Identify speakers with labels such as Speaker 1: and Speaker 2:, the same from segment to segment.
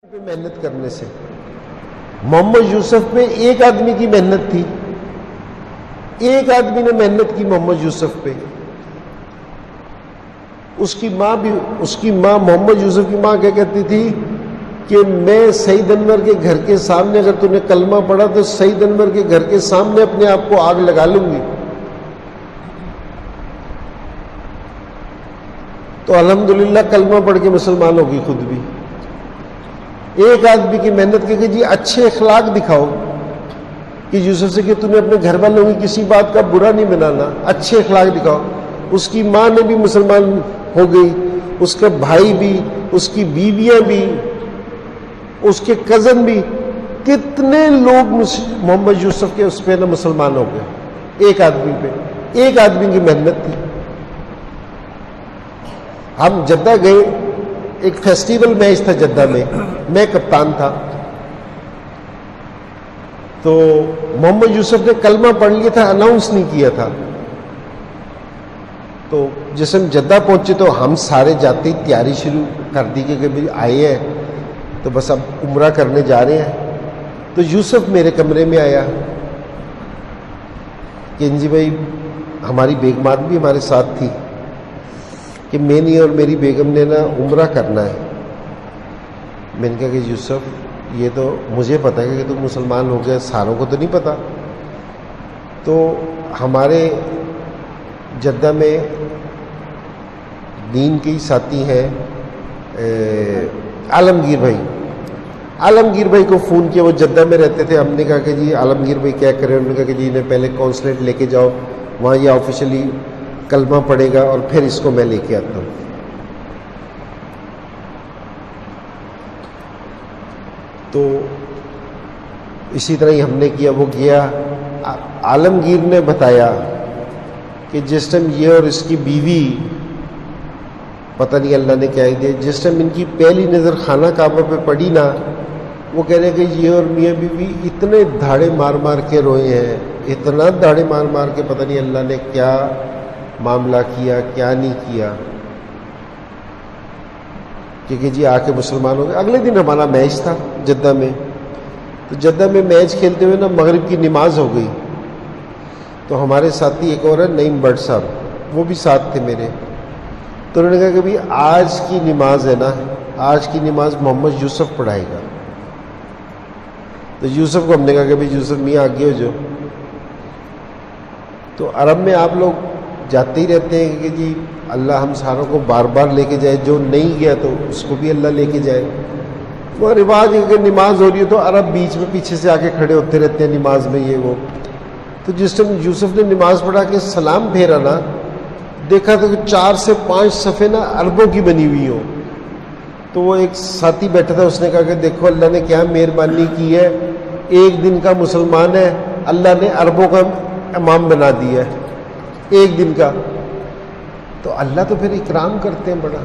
Speaker 1: محنت کرنے سے محمد یوسف پہ ایک آدمی کی محنت تھی، ایک آدمی نے محنت کی محمد یوسف پہ. اس کی ماں محمد یوسف کی ماں کیا کہتی تھی کہ میں سعید انور کے گھر کے سامنے، اگر تم نے کلمہ پڑھا تو سعید انور کے گھر کے سامنے اپنے آپ کو آگ لگا لوں گی. تو الحمدللہ کلمہ پڑھ کے مسلمان ہوگی خود بھی. ایک آدمی کی محنت کے کہ جی اچھے اخلاق دکھاؤ کہ یوسف سے کہ تم نے اپنے گھر والوں کی کسی بات کا برا نہیں بنانا، اچھے اخلاق دکھاؤ. اس کی ماں نے بھی مسلمان ہو گئی، اس کا بھائی بھی، اس کی بیویاں بھی، اس کے کزن بھی، کتنے لوگ محمد یوسف کے اس پہ نہ مسلمان ہو گئے ایک آدمی پہ. ایک آدمی کی محنت تھی. ہم جدہ گئے، ایک فیسٹیول میچ تھا جدہ میں کپتان تھا. تو محمد یوسف نے کلمہ پڑھ لیا تھا، اناؤنس نہیں کیا تھا. تو جس ہم جدہ پہنچے تو ہم سارے جاتے ہی تیاری شروع کر دی کہ آئے ہیں تو بس اب عمرہ کرنے جا رہے ہیں. تو یوسف میرے کمرے میں آیا کہ جی بھائی ہماری بیگمات بھی ہمارے ساتھ تھی کہ میں نے اور میری بیگم نے نا عمرہ کرنا ہے. میں نے کہا کہ یوسف یہ تو مجھے پتہ ہے کہ تم مسلمان ہو گئے، ساروں کو تو نہیں پتہ. تو ہمارے جدہ میں دین کے ساتھی ہیں عالمگیر بھائی کو فون کیا، وہ جدہ میں رہتے تھے. ہم نے کہا کہ جی عالمگیر بھائی کیا کریں؟ انہوں نے کہا کہ جی انہیں پہلے کونسلیٹ لے کے جاؤ، وہاں یہ آفیشلی کلمہ پڑے گا اور پھر اس کو میں لے کے آتا ہوں. تو اسی طرح ہی ہم نے کیا. وہ گیا، عالمگیر نے بتایا کہ جس ٹائم یہ اور اس کی بیوی، پتہ نہیں اللہ نے کیا ہی دیا، جس ٹائم ان کی پہلی نظر خانہ کعبہ پہ پڑی نا، وہ کہہ رہے کہ یہ اور میاں بیوی اتنے دھاڑے مار مار کے روئے ہیں، اتنا دھاڑے مار مار کے پتہ نہیں اللہ نے کیا معاملہ کیا کیا نہیں کیا کہ جی آ کے مسلمان ہو گئے. اگلے دن ہمارا میچ تھا جدہ میں. تو جدہ میں میچ کھیلتے ہوئے نا مغرب کی نماز ہو گئی. تو ہمارے ساتھی ایک اور ہے نعیم بٹ صاحب، وہ بھی ساتھ تھے میرے. تو انہوں نے کہا کہ بھائی آج کی نماز ہے نا، آج کی نماز محمد یوسف پڑھائے گا. تو یوسف کو ہم نے کہا کہ بھائی یوسف میاں آگے ہو جو. تو عرب میں آپ لوگ جاتے ہی رہتے ہیں کہ جی اللہ ہم ساروں کو بار بار لے کے جائے، جو نہیں گیا تو اس کو بھی اللہ لے کے جائے. وہ رواج ہے کہ نماز ہو رہی ہے تو عرب بیچ میں پیچھے سے آ کے کھڑے ہوتے رہتے ہیں نماز میں یہ وہ. تو جس ٹائم یوسف نے نماز پڑھا کے سلام پھیرا نا، دیکھا تو 4 سے 5 صفحے نا عربوں کی بنی ہوئی ہو. تو وہ ایک ساتھی بیٹھا تھا، اس نے کہا کہ دیکھو اللہ نے کیا مہربانی کی ہے، ایک دن کا مسلمان ہے، اللہ نے عربوں کا امام بنا دیا ہے ایک دن کا. تو اللہ تو پھر اکرام کرتے ہیں بڑا،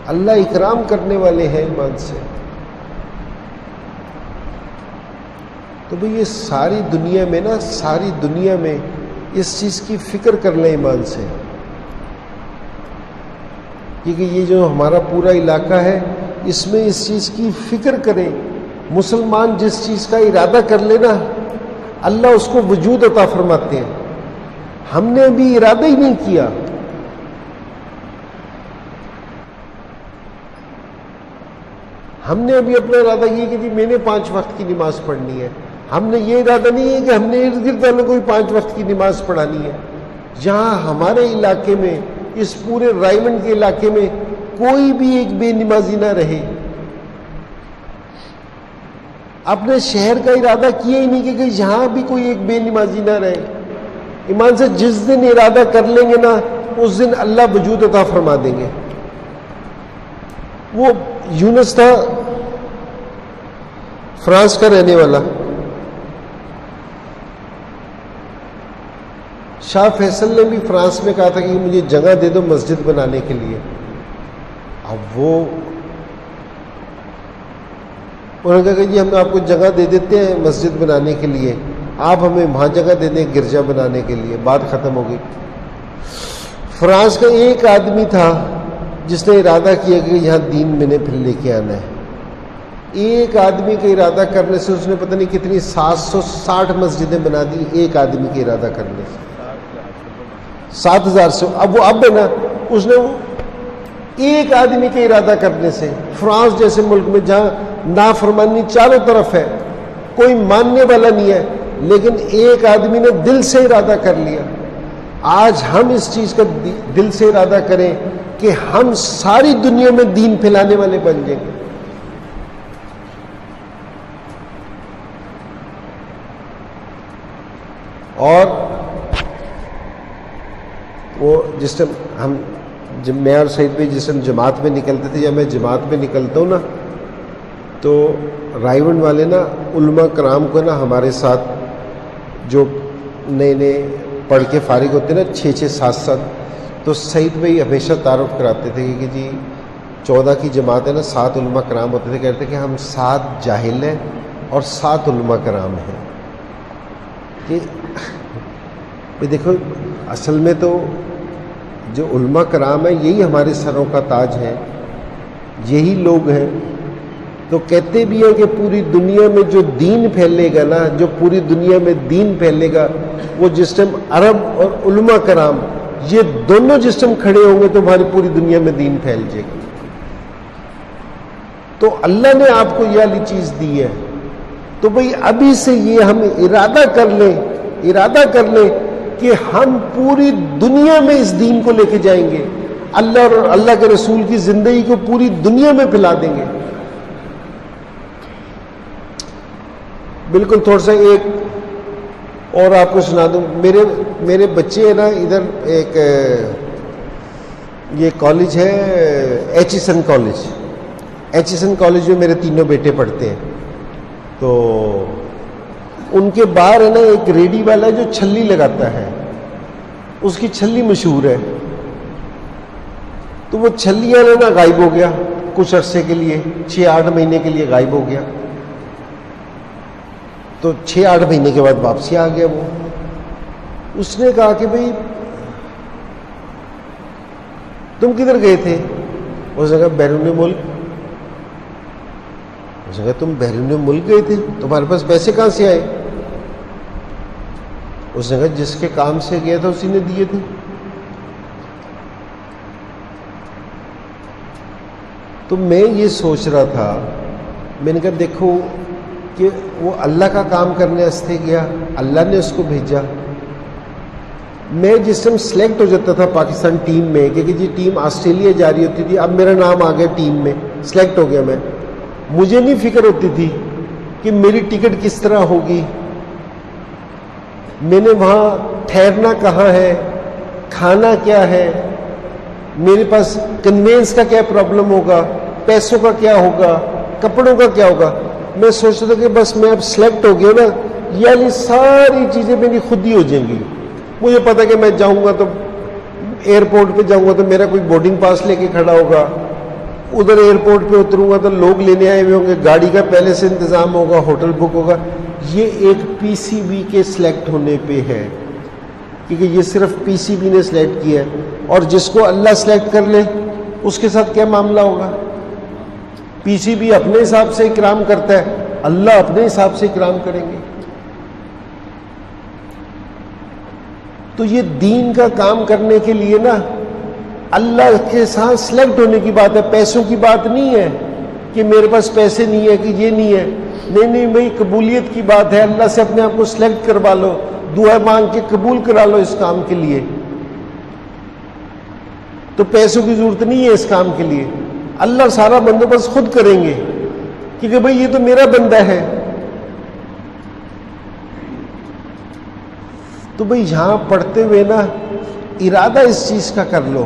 Speaker 1: اللہ اکرام کرنے والے ہیں ایمان سے. تو بھئی یہ ساری دنیا میں نا، ساری دنیا میں اس چیز کی فکر کر لیں ایمان سے، کیونکہ یہ جو ہمارا پورا علاقہ ہے اس میں اس چیز کی فکر کریں. مسلمان جس چیز کا ارادہ کر لینا اللہ اس کو وجود عطا فرماتے ہیں. ہم نے ابھی ارادہ ہی نہیں کیا. ہم نے ابھی اپنا ارادہ کیا کہ جی میں نے 5 وقت کی نماز پڑھنی ہے. ہم نے یہ ارادہ نہیں ہے کہ ہم نے ارد گرد والوں کو 5 وقت کی نماز پڑھانی ہے. جہاں ہمارے علاقے میں، اس پورے رائمنڈ کے علاقے میں کوئی بھی ایک بے نمازی نہ رہے. اپنے شہر کا ارادہ کیا ہی نہیں کہ یہاں بھی کوئی ایک بے نمازی نہ رہے. ایمان سے جس دن ارادہ کر لیں گے نا، اس دن اللہ وجود عطا فرما دیں گے. وہ یونس تھا فرانس کا رہنے والا، شاہ فیصل نے بھی فرانس میں کہا تھا کہ مجھے جگہ دے دو مسجد بنانے کے لیے. اب وہ انہوں نے کہا کہ جی ہم آپ کو جگہ دے دیتے ہیں مسجد بنانے کے لیے، آپ ہمیں وہاں جگہ دے دیں گرجا بنانے کے لیے. بات ختم ہو گئی. فرانس کا ایک آدمی تھا جس نے ارادہ کیا کہ یہاں دین میں نے پھر لے کے آنا ہے. ایک آدمی کا ارادہ کرنے سے اس نے پتہ نہیں کتنی 760 مسجدیں بنا دی. ایک آدمی کے ارادہ کرنے سے 7,000 سے اب ہے نا, اس نے ایک آدمی کے ارادہ کرنے سے فرانس جیسے ملک میں جہاں نافرمانی چاروں طرف ہے, کوئی ماننے والا نہیں ہے, لیکن ایک آدمی نے دل سے ارادہ کر لیا. آج ہم اس چیز کا دل سے ارادہ کریں کہ ہم ساری دنیا میں دین پھیلانے والے بن جائیں گے. اور وہ جس ٹائم ہم میں اور سعید بھائی جس ٹائم جماعت میں نکلتے تھے, یا میں جماعت میں نکلتا ہوں نا, تو رائے ونڈ والے نا علماء کرام کو نا ہمارے ساتھ جو نئے نئے پڑھ کے فارغ ہوتے نا 6-6 7-7, تو سعید بھائی ہمیشہ تعارف کراتے تھے کہ جی 14 کی جماعت ہے نا, 7 علماء کرام ہوتے تھے, کہتے کہ ہم 7 جاہل ہیں اور 7 علماء کرام ہیں. کہ دیکھو اصل میں تو جو علماء کرام ہیں یہی ہمارے سروں کا تاج ہے, یہی لوگ ہیں. تو کہتے بھی ہیں کہ پوری دنیا میں جو دین پھیلے گا نا, جو پوری دنیا میں دین پھیلے گا, وہ جس ٹائم عرب اور علماء کرام یہ دونوں جس ٹائم کھڑے ہوں گے تو ہماری پوری دنیا میں دین پھیل جائے گا. تو اللہ نے آپ کو یہ والی چیز دی ہے, تو بھئی ابھی سے یہ ہم ارادہ کر لیں کہ ہم پوری دنیا میں اس دین کو لے کے جائیں گے, اللہ اور اللہ کے رسول کی زندگی کو پوری دنیا میں پھیلا دیں گے. بالکل تھوڑا سا ایک اور آپ کو سنا دوں, میرے بچے ہیں نا ادھر ایک یہ کالج ہے ایچیسن کالج میں میرے تینوں بیٹے پڑھتے ہیں. تو ان کے باہر ہے نا ایک ریڈی والا جو چھلی لگاتا ہے, اس کی چھلی مشہور ہے. تو وہ چھلی والا نا غائب ہو گیا کچھ عرصے کے لیے, 6-8 مہینے کے لیے غائب ہو گیا. تو 6-8 مہینے کے بعد واپسی آ گیا. وہ اس نے کہا کہ بھئی تم کدھر گئے تھے؟ اس نے کہا بیرون ملک. اس نے کہا تم بیرون ملک گئے تھے, تمہارے پاس پیسے کہاں سے آئے؟ اس نے کہا جس کے کام سے گیا تھا اسی نے دیے تھے. تو میں یہ سوچ رہا تھا, میں نے کہا دیکھو کہ وہ اللہ کا کام کرنے واسطے گیا, اللہ نے اس کو بھیجا. میں جس ٹائم سلیکٹ ہو جاتا تھا پاکستان ٹیم میں, کہ جی ٹیم آسٹریلیا جا رہی ہوتی تھی, اب میرا نام آ گیا ٹیم میں, سلیکٹ ہو گیا میں, مجھے نہیں فکر ہوتی تھی کہ میری ٹکٹ کس طرح ہوگی, میں نے وہاں ٹھہرنا کہاں ہے, کھانا کیا ہے, میرے پاس کنوینس کا کیا پرابلم ہوگا, پیسوں کا کیا ہوگا, کپڑوں کا کیا ہوگا. میں سوچتا تھا کہ بس میں اب سلیکٹ ہو گیا نا, یعنی ساری چیزیں میری خود ہی ہو جائیں گی. مجھے پتا کہ میں جاؤں گا تو ایئرپورٹ پہ جاؤں گا تو میرا کوئی بورڈنگ پاس لے کے کھڑا ہوگا, ادھر ایئرپورٹ پہ اتروں گا تو لوگ لینے آئے ہوئے ہوں گے, گاڑی کا پہلے سے انتظام ہوگا, ہوٹل بک ہوگا. یہ ایک پی سی بی کے سلیکٹ ہونے پہ ہے, کیونکہ یہ صرف پی سی بی نے سلیکٹ کیا ہے, اور جس کو اللہ سلیکٹ کر لے اس کے ساتھ کیا معاملہ ہوگا. پی سی بی اپنے حساب سے اکرام کرتا ہے, اللہ اپنے حساب سے اکرام کریں گے. تو یہ دین کا کام کرنے کے لیے نا اللہ کے ساتھ سلیکٹ ہونے کی بات ہے, پیسوں کی بات نہیں ہے کہ میرے پاس پیسے نہیں ہے کہ یہ نہیں ہے. نہیں بھائی, قبولیت کی بات ہے, اللہ سے اپنے آپ کو سلیکٹ کروا لو, دعا مانگ کے قبول کرا لو اس کام کے لیے. تو پیسوں کی ضرورت نہیں ہے اس کام کے لیے, اللہ سارا بندوبست خود کریں گے, کیونکہ بھائی یہ تو میرا بندہ ہے. تو بھائی یہاں پڑھتے ہوئے نا ارادہ اس چیز کا کر لو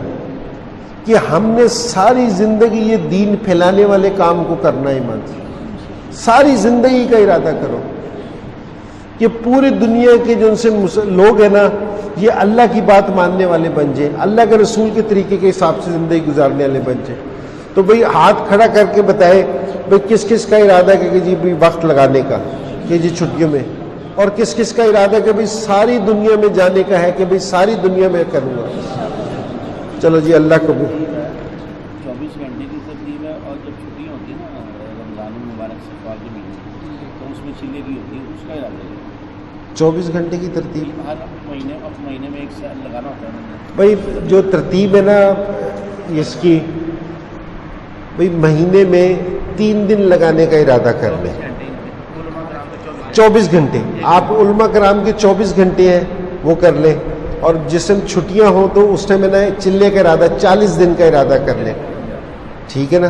Speaker 1: کہ ہم نے ساری زندگی یہ دین پھیلانے والے کام کو کرنا ہے. مان ساری زندگی کا ارادہ کرو کہ پوری دنیا کے جو ان سے لوگ ہیں نا یہ اللہ کی بات ماننے والے بن جائیں, اللہ کے رسول کے طریقے کے حساب سے زندگی گزارنے والے بن جائیں. تو بھئی ہاتھ کھڑا کر کے بتائے بھئی کس کس کا ارادہ ہے کہ جی بھئی وقت لگانے کا کہ جی چھٹیوں میں, اور کس کس کا ارادہ ہے کہ بھئی ساری دنیا میں جانے کا ہے کہ بھئی ساری دنیا میں کروں گا. چلو جی اللہ قبول.
Speaker 2: ترتیب ہے اور جب چھٹیاں ہوتی ہیں نا رمضان المبارک سے فوال کے مہینے تو اس میں چلے کی ہوتی ہے، اس کا ارادہ ہے
Speaker 1: 24 گھنٹے کی ترتیب
Speaker 2: ہر مہینے میں ایک سال لگانا ہوتا ہے.
Speaker 1: بھائی جو ترتیب ہے نا اس کی، بھائی مہینے میں 3 دن لگانے کا ارادہ کر لیں. 24 گھنٹے آپ علماء کرام کے 24 گھنٹے ہیں وہ کر لیں، اور جس دن چھٹیاں ہوں تو اس ٹائم میں چلنے کا ارادہ 40 دن کا ارادہ کر لیں. ٹھیک ہے نا؟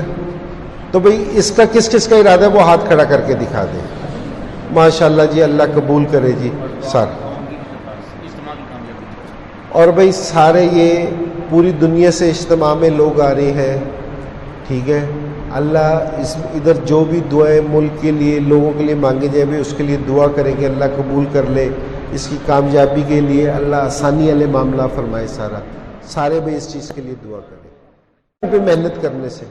Speaker 1: تو بھئی اس کا کس کس کا ارادہ ہے وہ ہاتھ کھڑا کر کے دکھا دیں. ماشاءاللہ جی، اللہ قبول کرے جی سارا. اور بھئی سارے یہ پوری دنیا سے اجتماع میں لوگ آ رہے ہیں. ٹھیک ہے، اللہ ادھر جو بھی دعائیں ملک کے لیے لوگوں کے لیے مانگے جائیں بھی اس کے لیے دعا کریں کہ اللہ قبول کر لے. اس کی کامیابی کے لیے اللہ آسانی والے معاملہ فرمائے. سارے بھئی اس چیز کے لیے دعا کریں. پہ محنت کرنے سے